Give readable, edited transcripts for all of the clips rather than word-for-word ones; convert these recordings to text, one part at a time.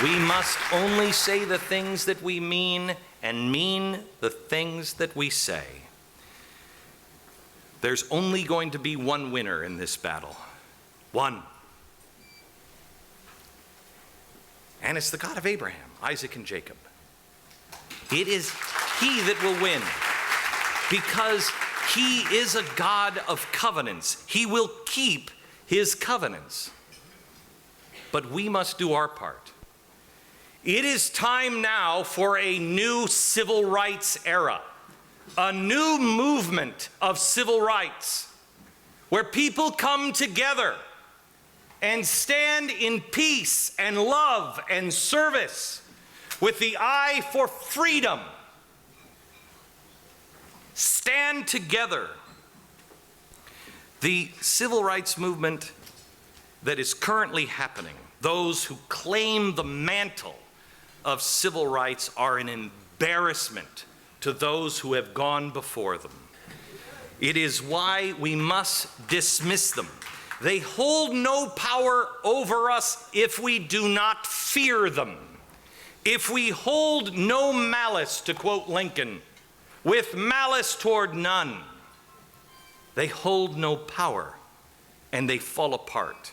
We must only say the things that we mean and mean the things that we say. There's only going to be one winner in this battle. One. And it's the God of Abraham, Isaac, and Jacob. It is he that will win, because he is a God of covenants. He will keep his covenants. But we must do our part. It is time now for a new civil rights era, a new movement of civil rights, where people come together and stand in peace and love and service with the eye for freedom. Stand together. The civil rights movement that is currently happening, those who claim the mantle of civil rights, are an embarrassment to those who have gone before them. It is why we must dismiss them. They hold no power over us if we do not fear them. If we hold no malice, to quote Lincoln, with malice toward none, they hold no power and they fall apart.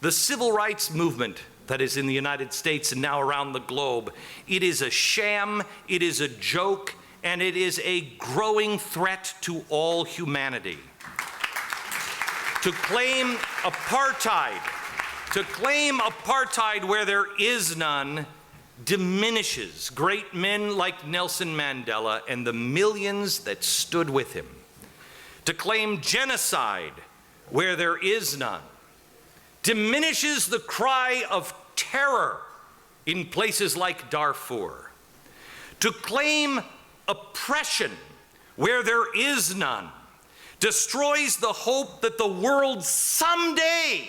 The civil rights movement that is in the United States and now around the globe, it is a sham, it is a joke, and it is a growing threat to all humanity. To claim apartheid where there is none, diminishes great men like Nelson Mandela and the millions that stood with him. To claim genocide where there is none diminishes the cry of terror in places like Darfur. To claim oppression where there is none destroys the hope that the world someday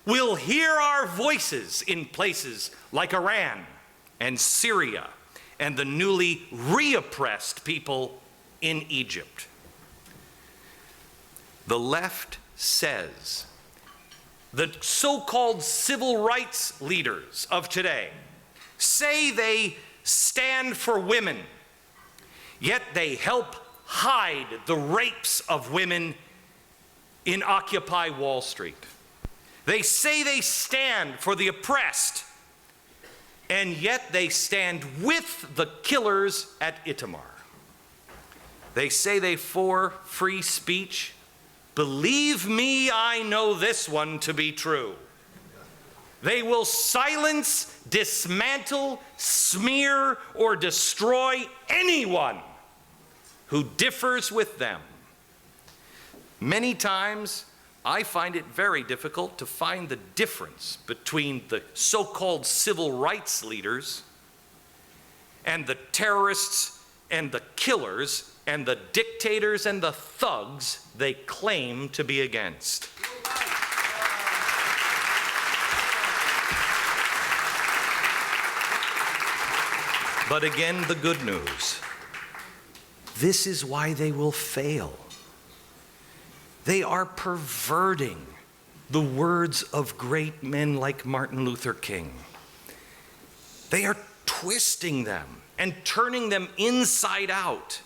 will hear our voices in places like Iran and Syria and the newly reoppressed people in Egypt. The left says the so-called civil rights leaders of today say they stand for women, yet they help hide the rapes of women in Occupy Wall Street. They say they stand for the oppressed, and yet they stand with the killers at Itamar. They say they for free speech. Believe me, I know this one to be true. They will silence, dismantle, smear, or destroy anyone who differs with them. Many times, I find it very difficult to find the difference between the so-called civil rights leaders and the terrorists and the killers and the dictators and the thugs they claim to be against. But again, the good news. This is why they will fail. They are perverting the words of great men like Martin Luther King. They are twisting them and turning them inside out.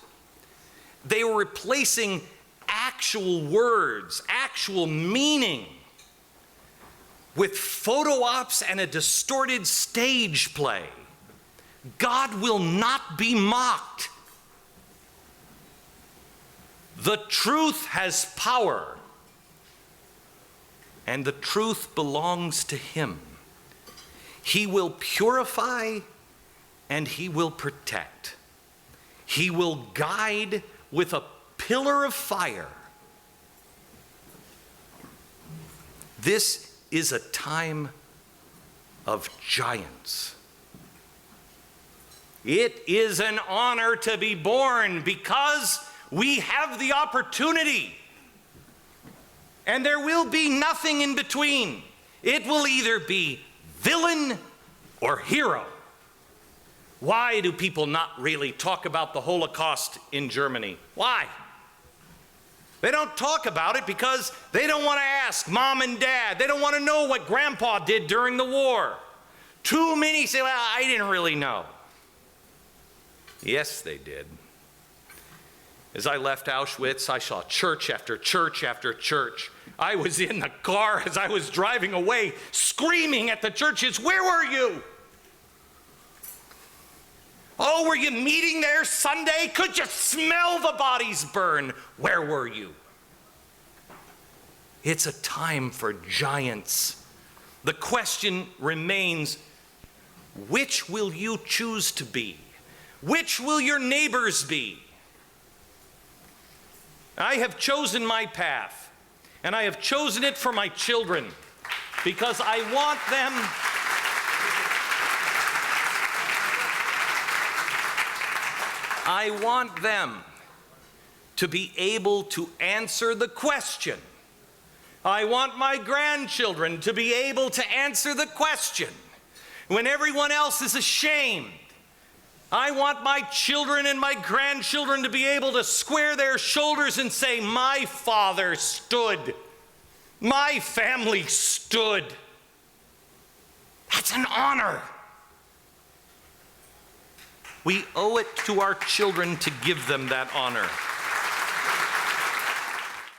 They are replacing actual words, actual meaning, with photo ops and a distorted stage play. God will not be mocked. The truth has power, and the truth belongs to him. He will purify and he will protect. He will guide with a pillar of fire. This is a time of giants. It is an honor to be born because we have the opportunity. And there will be nothing in between. It will either be villain or hero. Why do people not really talk about the Holocaust in Germany? Why? They don't talk about it because they don't want to ask mom and dad. They don't want to know what grandpa did during the war. Too many say, well, I didn't really know. Yes, they did. As I left Auschwitz, I saw church after church after church. I was in the car as I was driving away, screaming at the churches, where were you? Oh, were you meeting there Sunday? Could you smell the bodies burn? Where were you? It's a time for giants. The question remains, which will you choose to be? Which will your neighbors be? I have chosen my path, and I have chosen it for my children because I want them to be able to answer the question. I want my grandchildren to be able to answer the question when everyone else is ashamed. I want my children and my grandchildren to be able to square their shoulders and say, my father stood. My family stood. That's an honor. We owe it to our children to give them that honor.